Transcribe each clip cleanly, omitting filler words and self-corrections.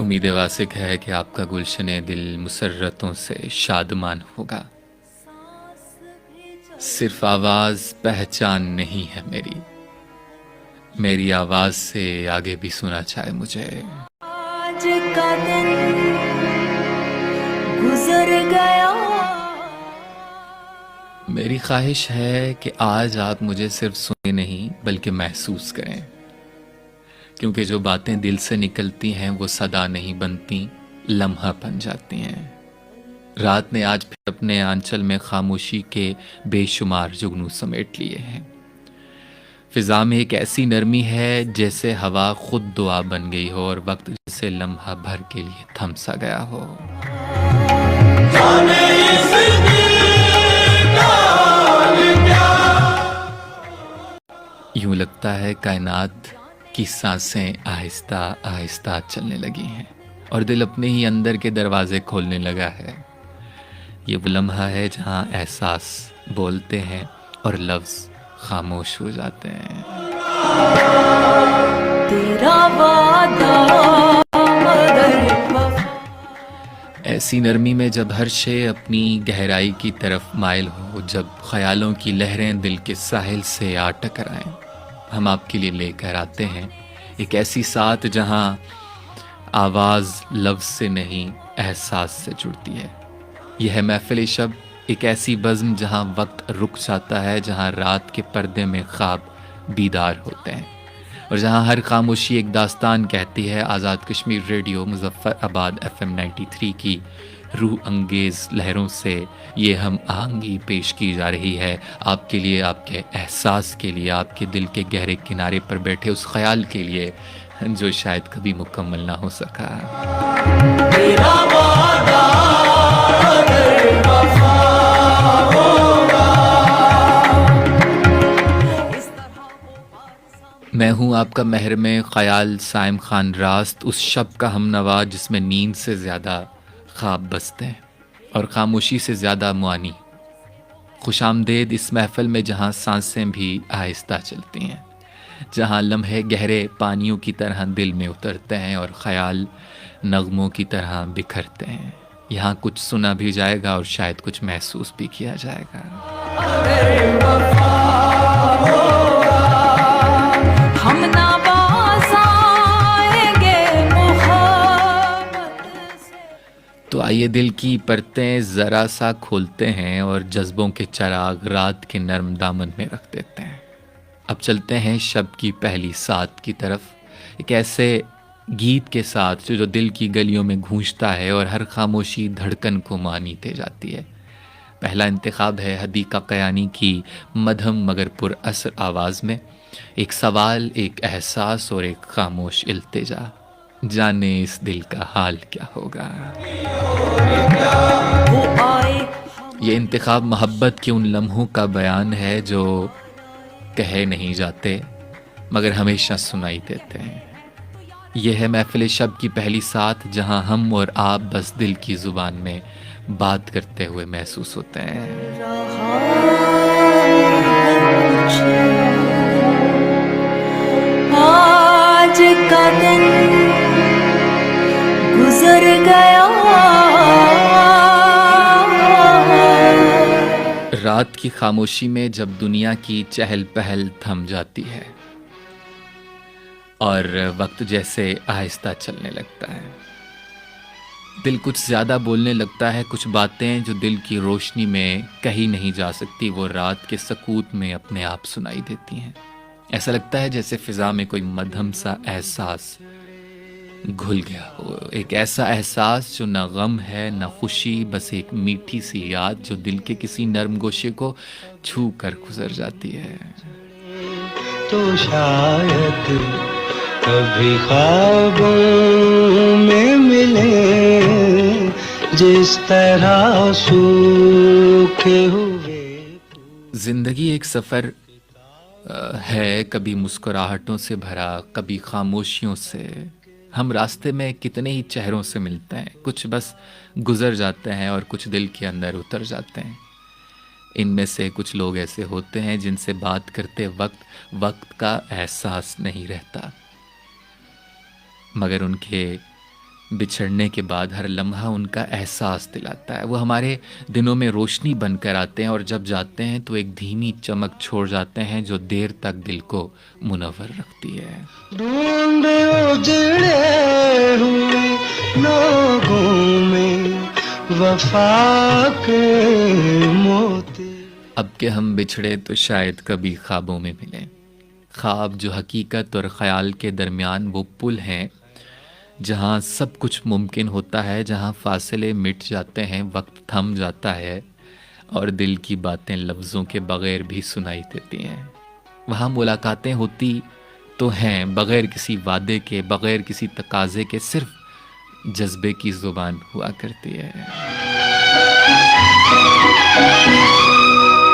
उम्मीद वासिक है कि आपका गुलशने दिल मुसर्रतों से शादमान होगा। सिर्फ आवाज पहचान नहीं है मेरी आवाज से आगे भी सुना चाहे मुझे। आज का दिन गुजर गया। मेरी ख्वाहिश है कि आज आप मुझे सिर्फ सुने नहीं बल्कि महसूस करें, क्योंकि जो बातें दिल से निकलती हैं वो सदा नहीं बनती, लम्हा बन जाती हैं। रात ने आज फिर अपने आंचल में खामोशी के बेशुमार जुगनू समेट लिए हैं। फिजा में एक ऐसी नरमी है जैसे हवा खुद दुआ बन गई हो और वक्त जैसे लम्हा भर के लिए थम सा गया हो। यूं लगता है कायनात की सांसें आहिस्ता आहिस्ता चलने लगी हैं और दिल अपने ही अंदर के दरवाजे खोलने लगा है। ये वो लम्हा है जहां एहसास बोलते हैं और लफ्ज खामोश हो जाते हैं। तेरा वादा ऐसी नरमी में जब हर शे अपनी गहराई की तरफ माइल हो, जब ख्यालों की लहरें दिल के साहिल से आ टकराएं, हम आपके लिए लेकर आते हैं एक ऐसी साथ जहां आवाज लफ्ज से नहीं एहसास से जुड़ती है। यह है महफिल शब, एक ऐसी बज़्म जहां वक्त रुक जाता है, जहां रात के पर्दे में ख्वाब बीदार होते हैं और जहां हर खामोशी एक दास्तान कहती है। आज़ाद कश्मीर रेडियो मुज़फ़्फ़राबाद FM 93 की रूह अंगेज लहरों से ये हम आहंगी पेश की जा रही है आपके लिए, आपके एहसास के लिए, आपके दिल के गहरे किनारे पर बैठे उस ख्याल के लिए जो शायद कभी मुकम्मल ना हो सका। तेरा वादा अगर वफा होगा। मैं हूँ आपका महरमे ख्याल साइम खान रास्त, उस शब का हमनवा जिसमें नींद से ज़्यादा ख्वाब बसते हैं और खामोशी से ज़्यादा मुआनी। खुशामदेद इस महफिल में जहाँ सांसें भी आहिस्ता चलती हैं, जहाँ लम्हे गहरे पानियों की तरह दिल में उतरते हैं और ख्याल नगमों की तरह बिखरते हैं। यहाँ कुछ सुना भी जाएगा और शायद कुछ महसूस भी किया जाएगा। हम ना बाज़ आएंगे मोहब्बत से। तो आइए दिल की परतें ज़रा सा खोलते हैं और जज्बों के चराग रात के नर्म दामन में रख देते हैं। अब चलते हैं शब की पहली सात की तरफ, एक ऐसे गीत के साथ जो दिल की गलियों में गूंजता है और हर खामोशी धड़कन को मानी दे जाती है। पहला इंतखाब है हदीका कयानी की मधम मगर पुर असर आवाज़ में, एक सवाल, एक एहसास और एक खामोश इल्तिजा। जाने इस दिल का हाल क्या होगा। ये इंतखाब मोहब्बत के उन लम्हों का बयान है जो कहे नहीं जाते मगर हमेशा सुनाई देते हैं। यह है महफिल शब की पहली साथ, जहां हम और आप बस दिल की जुबान में बात करते हुए महसूस होते हैं। आज का दिन गुजर गया। रात की खामोशी में जब दुनिया की चहल पहल थम जाती है और वक्त जैसे आहिस्ता चलने लगता है, दिल कुछ ज़्यादा बोलने लगता है। कुछ बातें जो दिल की रोशनी में कही नहीं जा सकती वो रात के सकूत में अपने आप सुनाई देती हैं। ऐसा लगता है जैसे फिजा में कोई मध्यम सा एहसास घुल गया हो, एक ऐसा एहसास जो न गम है न खुशी, बस एक मीठी सी याद जो दिल के किसी नर्म गोशे को छू कर गुजर जाती है। तो शायद कभी ख्वाबों में मिले जिस तरह सूखे हुए। जिंदगी एक सफ़र है, कभी मुस्कुराहटों से भरा, कभी खामोशियों से। हम रास्ते में कितने ही चेहरों से मिलते हैं, कुछ बस गुजर जाते हैं और कुछ दिल के अंदर उतर जाते हैं। इनमें से कुछ लोग ऐसे होते हैं जिनसे बात करते वक्त का एहसास नहीं रहता, मगर उनके बिछड़ने के बाद हर लम्हा उनका एहसास दिलाता है। वो हमारे दिनों में रोशनी बनकर आते हैं और जब जाते हैं तो एक धीमी चमक छोड़ जाते हैं जो देर तक दिल को मुनव्वर रखती है। ढूंढ उजड़े हुए लोगों में वफा के मोती। अब के हम बिछड़े तो शायद कभी ख्वाबों में मिलें। ख्वाब जो हकीकत और ख्याल के दरमियान वो पुल हैं जहाँ सब कुछ मुमकिन होता है, जहाँ फासले मिट जाते हैं, वक्त थम जाता है और दिल की बातें लफ्ज़ों के बग़ैर भी सुनाई देती हैं। वहाँ मुलाकातें होती तो हैं बग़ैर किसी वादे के, बग़ैर किसी तकाज़े के, सिर्फ जज्बे की ज़ुबान हुआ करती है।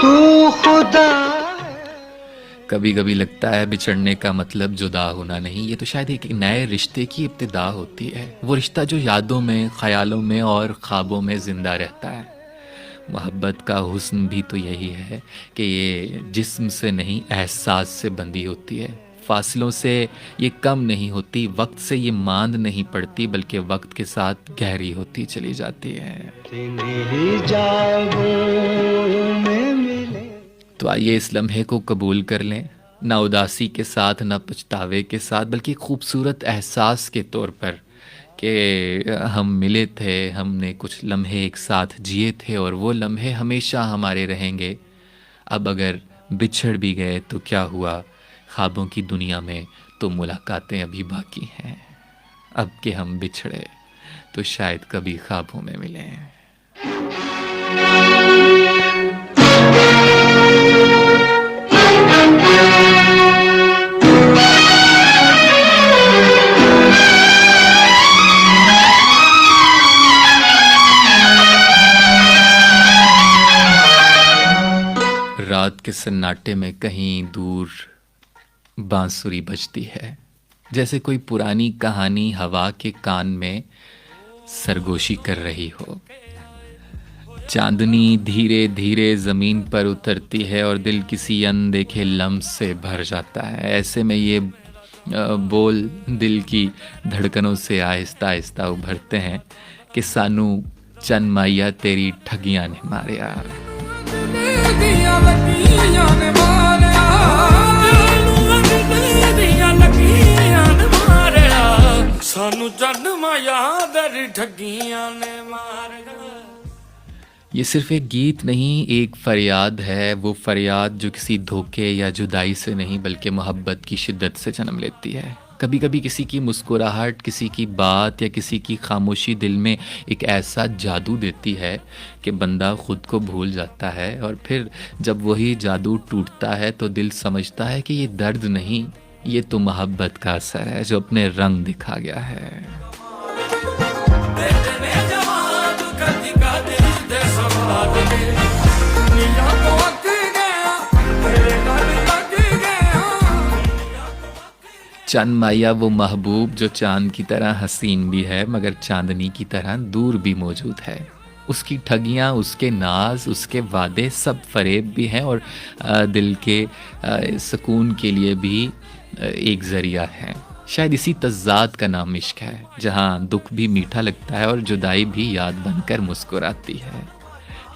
तू खुदा। कभी कभी लगता है बिछड़ने का मतलब जुदा होना नहीं, ये तो शायद एक नए रिश्ते की इब्तिदा होती है। वो रिश्ता जो यादों में, ख्यालों में और ख्वाबों में ज़िंदा रहता है। मोहब्बत का हुस्न भी तो यही है कि ये जिस्म से नहीं एहसास से बंधी होती है। फासलों से ये कम नहीं होती, वक्त से ये मांद नहीं पड़ती, बल्कि वक्त के साथ गहरी होती चली जाती है। तेरी जागों में मिले। तो आइए इस लम्हे को कबूल कर लें, ना उदासी के साथ, ना पछतावे के साथ, बल्कि खूबसूरत एहसास के तौर पर कि हम मिले थे, हमने कुछ लम्हे एक साथ जिए थे और वो लम्हे हमेशा हमारे रहेंगे। अब अगर बिछड़ भी गए तो क्या हुआ, ख्वाबों की दुनिया में तो मुलाकातें अभी बाकी हैं। अब के हम बिछड़े तो शायद कभी ख्वाबों में मिलें। रात के सन्नाटे में कहीं दूर बांसुरी बजती है, जैसे कोई पुरानी कहानी हवा के कान में सरगोशी कर रही हो। चांदनी धीरे धीरे ज़मीन पर उतरती है और दिल किसी अनदेखे लम्स से भर जाता है। ऐसे में ये बोल दिल की धड़कनों से आहिस्ता आहिस्ता उभरते हैं कि सानू चन माइया तेरी ठगियां ने मारिया। सानू चन माया तेरी ठगियां ने मारिया। ये सिर्फ एक गीत नहीं, एक फरियाद है। वो फरियाद जो किसी धोखे या जुदाई से नहीं बल्कि मोहब्बत की शिद्दत से जन्म लेती है। कभी कभी किसी की मुस्कुराहट, किसी की बात या किसी की खामोशी दिल में एक ऐसा जादू देती है कि बंदा खुद को भूल जाता है और फिर जब वही जादू टूटता है तो दिल समझता है कि ये दर्द नहीं, ये तो मोहब्बत का असर है जो अपने रंग दिखा गया है। चंद माया वो महबूब जो चांद की तरह हसीन भी है मगर चांदनी की तरह दूर भी मौजूद है। उसकी ठगियाँ, उसके नाज, उसके वादे सब फरेब भी हैं और दिल के सुकून के लिए भी एक ज़रिया है। शायद इसी तज़ाद का नाम इश्क है, जहाँ दुख भी मीठा लगता है और जुदाई भी याद बनकर मुस्कुराती है।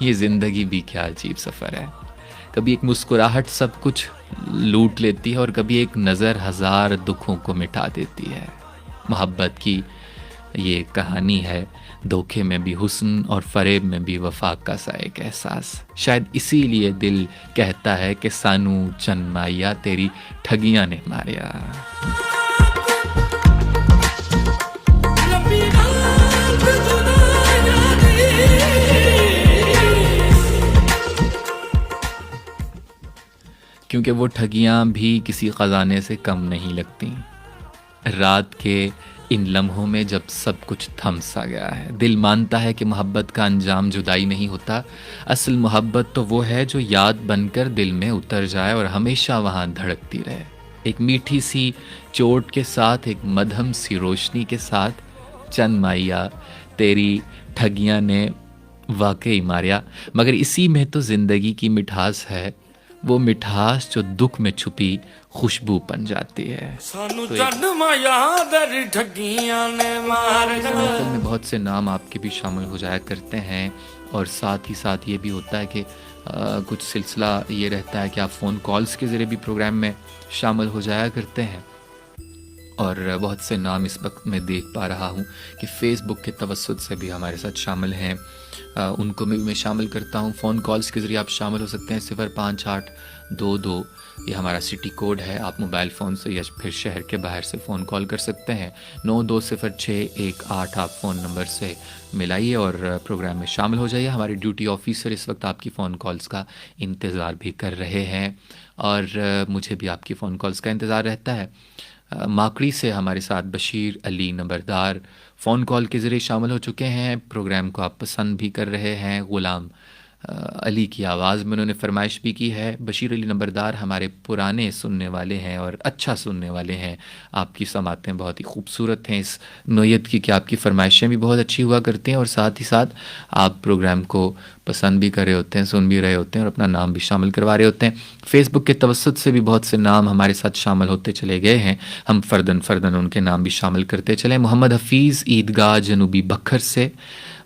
ये ज़िंदगी भी क्या अजीब सफ़र है। कभी एक मुस्कुराहट सब कुछ लूट लेती है और कभी एक नज़र हज़ार दुखों को मिटा देती है। मोहब्बत की ये कहानी है, धोखे में भी हुस्न और फरेब में भी वफा का सा एक एहसास। शायद इसीलिए दिल कहता है कि सानू चन माइया तेरी ठगियां ने मारिया। क्योंकि वो ठगियाँ भी किसी ख़जाने से कम नहीं लगती। रात के इन लम्हों में जब सब कुछ थम सा गया है, दिल मानता है कि मोहब्बत का अंजाम जुदाई नहीं होता। असल मोहब्बत तो वो है जो याद बनकर दिल में उतर जाए और हमेशा वहाँ धड़कती रहे। एक मीठी सी चोट के साथ, एक मध्यम सी रोशनी के साथ, चंद माइया तेरी ठगियाँ ने वाकई मारिया। मगर इसी में तो ज़िंदगी की मिठास है। वो मिठास जो दुख में छुपी खुशबू बन जाती है। सानू चंद माया दर ठगियां ने मार इस महफिल में बहुत से नाम आपके भी शामिल हो जाया करते हैं, और साथ ही साथ ये भी होता है कि कुछ सिलसिला ये रहता है कि आप फ़ोन कॉल्स के ज़रिए भी प्रोग्राम में शामिल हो जाया करते हैं। और बहुत से नाम इस वक्त मैं देख पा रहा हूँ कि फ़ेसबुक के तवस्सुत से भी हमारे साथ शामिल हैं, उनको भी मैं शामिल करता हूँ। फ़ोन कॉल्स के ज़रिए आप शामिल हो सकते हैं। 05822 ये हमारा सिटी कोड है। आप मोबाइल फ़ोन से या फिर शहर के बाहर से फ़ोन कॉल कर सकते हैं। 920618 आप फ़ोन नंबर से मिलाइए और प्रोग्राम में शामिल हो जाइए। हमारे ड्यूटी ऑफिसर इस वक्त आपकी फ़ोन कॉल्स का इंतज़ार भी कर रहे हैं, और मुझे भी आपकी फ़ोन कॉल्स का इंतज़ार रहता है। माकड़ी से हमारे साथ बशीर अली नंबरदार फ़ोन कॉल के ज़रिए शामिल हो चुके हैं। प्रोग्राम को आप पसंद भी कर रहे हैं। ग़ुलाम अली की आवाज़ में उन्होंने फरमाइश भी की है। बशीर अली नंबरदार हमारे पुराने सुनने वाले हैं और अच्छा सुनने वाले हैं। आपकी समातें बहुत ही खूबसूरत हैं इस नोयत की कि आपकी फरमाइशें भी बहुत अच्छी हुआ करती हैं, और साथ ही साथ आप प्रोग्राम को पसंद भी कर रहे होते हैं, सुन भी रहे होते हैं और अपना नाम भी शामिल करवा रहे होते हैं। फ़ेसबुक के तवस्सुत से भी बहुत से नाम हमारे साथ शामिल होते चले गए हैं। हम फ़र्दन फ़र्दन उनके नाम भी शामिल करते चले। मोहम्मद हफ़ीज़ ईदगाह जनूबी बखर से,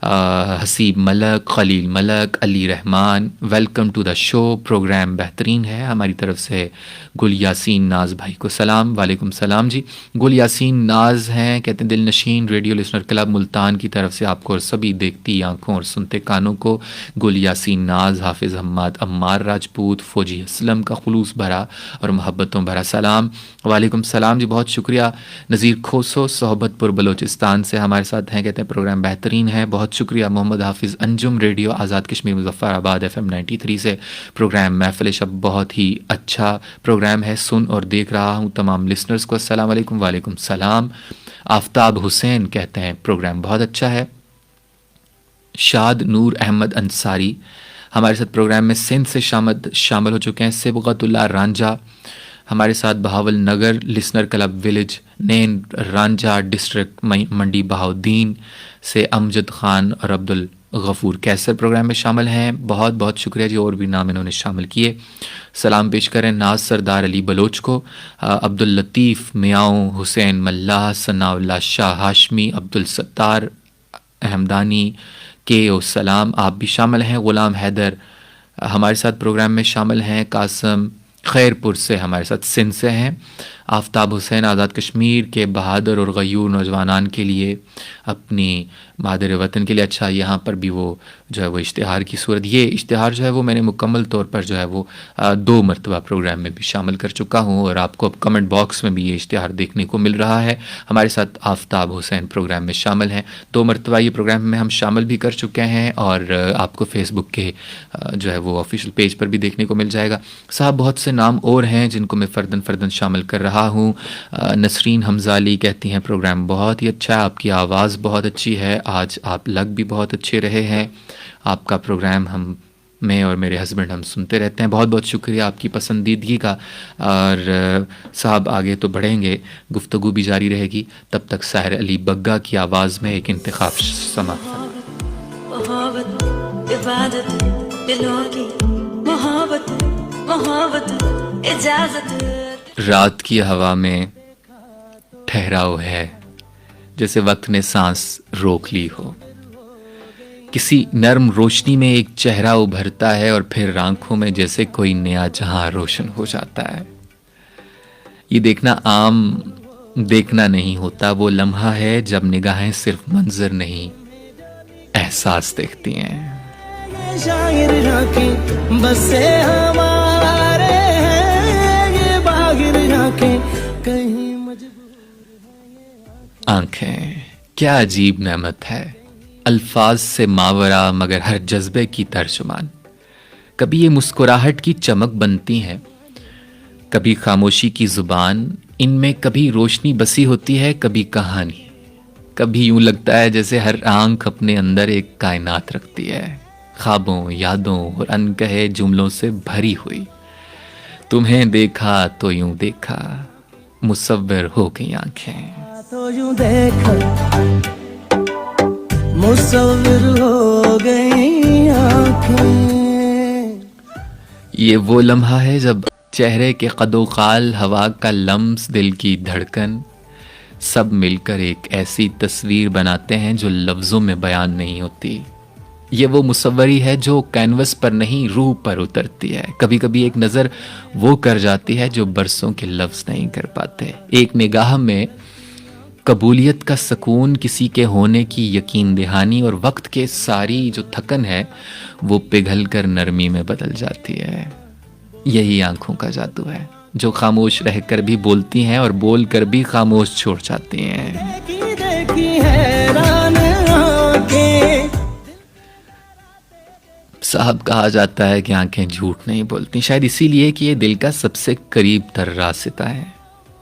Haseeb Malak, Khalil Malak, Ali Rehman, welcome to the show, program बेहतरीन है। हमारी तरफ से गुल यासीन नाज भाई को सलाम। वालेकुम सलाम जी। गुल यासीन नाज हैं, कहते हैं दिल नशीन रेडियो लिसनर क्लब मुल्तान की तरफ से आपको और सभी देखती आंखों और सुनते कानों को गुल यासीन नाज, हाफिज़ हम्माद अम्मार राजपूत, फ़ौजी असलम का खुलूस भरा और मोहब्बतों भरा सलाम। वालेकुम सलाम जी, बहुत शुक्रिया। नज़ीर खोसो सोहबतपुर बलोचिस्तान से हमारे साथ हैं, कहते हैं प्रोग्राम बेहतरीन है, बहुत शुक्रिया। मोहम्मद हाफिज़ अंजुम रेडियो आज़ाद कश्मीर मुज़फ़्फ़राबाद FM 93 से प्रोग्राम महफ़िल शब बहुत ही अच्छा प्रोग्राम है, सुन और देख रहा हूँ। तमाम लिसनर्स को अस्सलाम वालेकुम। वालेकुम सलाम। आफ्ताब हुसैन कहते हैं प्रोग्राम बहुत अच्छा है। शाद नूर अहमद अंसारी हमारे साथ प्रोग्राम में सिंध से शामिल हो चुके हैं। सिबगतुल्लाह रांझा हमारे साथ बहावल नगर लिसनर क्लब विलेज नैन रांझा डिस्ट्रिक्ट मंडी बहाउद्दीन से अमजद ख़ान और अब्दुल गफ़ूर कैसर प्रोग्राम में शामिल हैं। बहुत बहुत शुक्रिया जी, और भी नाम इन्होंने शामिल किए। सलाम पेश करें नाज सरदार अली बलोच को, अब्दुल लतीफ़ मियाँ हुसैन मल्लाह, सनाउल्लाह शाह हाशमी, अब्दुल सत्तार अहमदानी के ओ सलाम, आप भी शामिल हैं। ग़ुलाम हैदर हमारे साथ प्रोग्राम में शामिल हैं। कासम खैरपुर से हमारे साथ सिंध से हैं। आफ्ताब हुसैन आज़ाद कश्मीर के बहादुर और गयूर नौजवानान के लिए, अपनी मादर वतन के लिए। अच्छा, यहाँ पर भी वो जो है वो इश्तिहार की सूरत, ये इश्तिहार जो है वो मैंने मुकम्मल तौर पर जो है वो 2 मरतबा प्रोग्राम में भी शामिल कर चुका हूँ, और आपको अब कमेंट बॉक्स में भी ये इश्तिहार देखने को मिल रहा है। हमारे साथ आफ्ताब हुसैन प्रोग्राम में शामिल हैं। 2 मरतबा ये प्रोग्राम में हम शामिल भी कर चुके हैं, और आपको फेसबुक के जो है वो ऑफिशियल पेज पर भी देखने को मिल जाएगा। साहब बहुत से नाम और हैं जिनको मैं फ़र्दन फ़र्दन शामिल कर रहा हूँ। नसरीन हमजाली कहती हैं प्रोग्राम बहुत ही अच्छा है, आपकी आवाज़ बहुत अच्छी है, आज आप लग भी बहुत अच्छे रहे हैं। आपका प्रोग्राम मैं और मेरे हस्बैंड हम सुनते रहते हैं। बहुत बहुत शुक्रिया आपकी पसंदीदगी का। और साहब आगे तो बढ़ेंगे, गुफ्तगू भी जारी रहेगी, तब तक साहिर अली बग्गा की आवाज़ में एक इंतखाब समाप्त। रात की हवा में ठहराव है, जैसे वक्त ने सांस रोक ली हो। किसी नर्म रोशनी में एक चेहरा उभरता है और फिर आंखों में जैसे कोई नया जहां रोशन हो जाता है। ये देखना आम देखना नहीं होता, वो लम्हा है जब निगाहें सिर्फ मंजर नहीं एहसास देखती हैं। शायर राखें बसे हमारे हैं, ये बागिर राखें कहीं मजबूर। आंखें क्या अजीब नेमत है, अल्फाज से मावरा मगर हर जज्बे की तर्जुमान। कभी ये मुस्कुराहट की चमक बनती हैं, कभी खामोशी की जुबान। इनमें कभी रोशनी बसी होती है, कभी कहानी। कभी यूं लगता है जैसे हर आंख अपने अंदर एक कायनात रखती है, ख्वाबों, यादों और अनकहे जुमलों से भरी हुई। तुम्हें देखा तो यूं देखा, मुसव्विर हो गई आंखें। तो यूं देखा मुसव्विर हो गई आंखें। ये वो लम्हा है जब चेहरे के कदोखाल, हवा का लम्स, दिल की धड़कन सब मिलकर एक ऐसी तस्वीर बनाते हैं जो लफ्ज़ों में बयान नहीं होती। ये वो मुसव्वरी है जो कैनवस पर नहीं रूह पर उतरती है। कभी कभी एक नज़र वो कर जाती है जो बरसों के लफ्ज़ नहीं कर पाते। एक निगाह में कबूलियत का सुकून, किसी के होने की यकीन दहानी और वक्त के सारी जो थकन है वो पिघल कर नरमी में बदल जाती है। यही आंखों का जादू है जो खामोश रहकर भी बोलती हैं और बोल कर भी खामोश छोड़ जाती हैं। देखी हैरान आंखें। साहब, कहा जाता है कि आंखें झूठ नहीं बोलती, शायद इसीलिए कि ये दिल का सबसे करीब तर रास्ता है।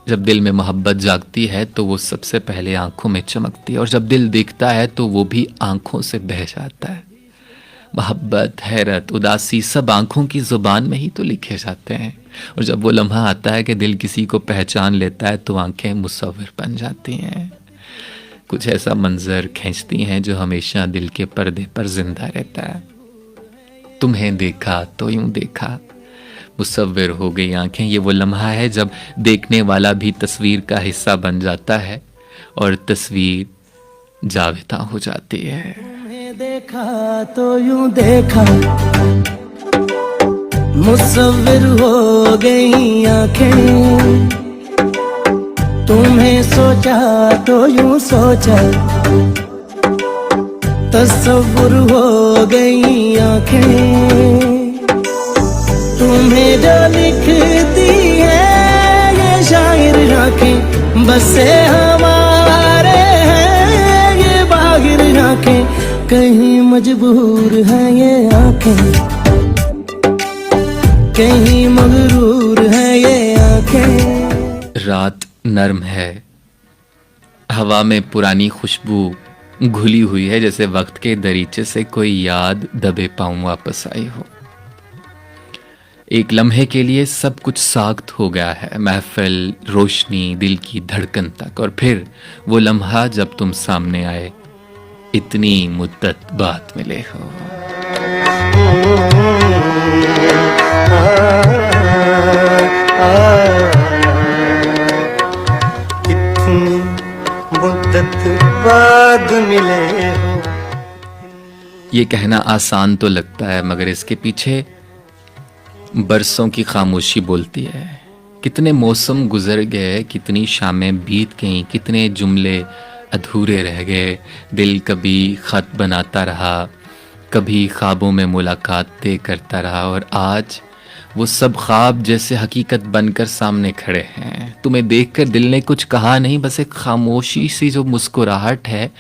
जब दिल में मोहब्बत जागती है तो वो सबसे पहले आंखों में चमकती है, और जब दिल दिखता है तो वो भी आंखों से बह जाता है। मोहब्बत, हैरत, उदासी सब आंखों की जुबान में ही तो लिखे जाते हैं। और जब वो लम्हा आता है कि दिल किसी को पहचान लेता है तो आंखें मुसव्विर बन जाती हैं। कुछ ऐसा मंजर खींचती हैं जो हमेशा दिल के पर्दे पर जिंदा रहता है। तुम्हें देखा तो यूं देखा, मुसव्विर हो गई आंखें। ये वो लम्हा है जब देखने वाला भी तस्वीर का हिस्सा बन जाता है और तस्वीर जाविता हो जाती है। तुम्हें देखा तो यूं देखा, मुसव्विर हो गई आंखें। तुम्हें सोचा तो यूं सोचा, तस्वुर हो गई आंखें। तुम्हें जो लिखती है ये शायर आंखें, बसे हमारे हैं ये बागिर आंखें। कहीं मजबूर है ये आंखें, कहीं मगरूर है ये आंखें। रात नर्म है, हवा में पुरानी खुशबू घुली हुई है, जैसे वक्त के दरीचे से कोई याद दबे पांव वापस आई हो। एक लम्हे के लिए सब कुछ साख्त हो गया है, महफिल, रोशनी, दिल की धड़कन तक। और फिर वो लम्हा जब तुम सामने आए, इतनी मुद्दत बाद मिले हो। इतनी मुद्दत बाद मिले हो। ये कहना आसान तो लगता है, मगर इसके पीछे बरसों की खामोशी बोलती है। कितने मौसम गुजर गए, कितनी शामें बीत गईं, कितने जुमले अधूरे रह गए। दिल कभी खत बनाता रहा, कभी ख्वाबों में मुलाकात तय करता रहा, और आज वो सब ख्वाब जैसे हकीकत बनकर सामने खड़े हैं। तुम्हें देखकर दिल ने कुछ कहा नहीं, बस एक खामोशी सी जो मुस्कुराहट है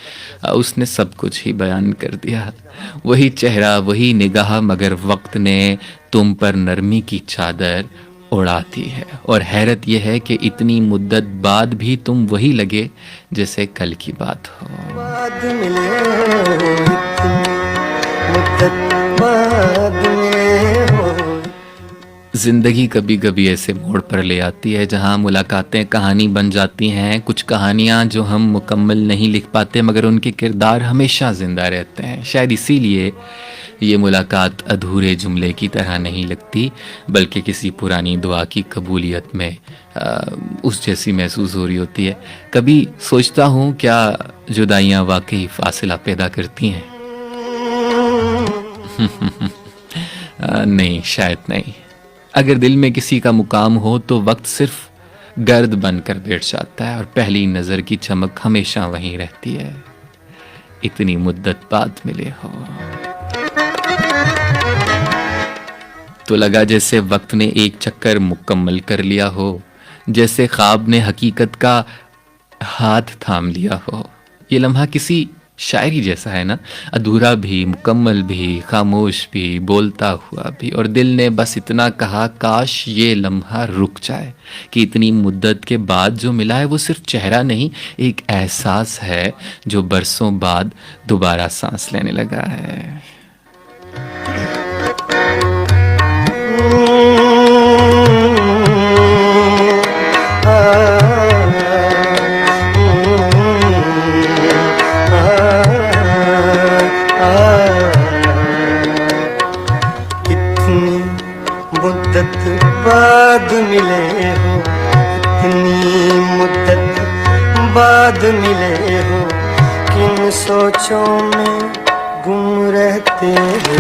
उसने सब कुछ ही बयान कर दिया। वही चेहरा, वही निगाह, मगर वक्त ने तुम पर नरमी की चादर उड़ाती है। और हैरत यह है कि इतनी मुद्दत बाद भी तुम वही लगे जैसे कल की बात हो। बाद मिले हो, इतनी मुद्दत बाद मिले हो। जिंदगी कभी कभी ऐसे मोड़ पर ले आती है जहां मुलाकातें कहानी बन जाती हैं। कुछ कहानियां जो हम मुकम्मल नहीं लिख पाते, मगर उनके किरदार हमेशा जिंदा रहते हैं। शायद इसीलिए ये मुलाकात अधूरे जुमले की तरह नहीं लगती, बल्कि किसी पुरानी दुआ की कबूलियत में उस जैसी महसूस हो रही होती है। कभी सोचता हूँ क्या जुदाइयाँ वाकई फासला पैदा करती हैं? नहीं, शायद नहीं। अगर दिल में किसी का मुकाम हो तो वक्त सिर्फ गर्द बनकर बैठ जाता है और पहली नज़र की चमक हमेशा वहीं रहती है। इतनी मुद्दत बाद मिले हो। तो लगा जैसे वक्त ने एक चक्कर मुकम्मल कर लिया हो, जैसे ख्वाब ने हकीकत का हाथ थाम लिया हो। ये लम्हा किसी शायरी जैसा है ना, अधूरा भी, मुकम्मल भी, खामोश भी, बोलता हुआ भी। और दिल ने बस इतना कहा, काश ये लम्हा रुक जाए। कि इतनी मुद्दत के बाद जो मिला है वो सिर्फ चेहरा नहीं, एक एहसास है जो बरसों बाद दोबारा सांस लेने लगा है। कितनी मुद्दत बाद मिले हो, किन सोचों में गुम रहते हो।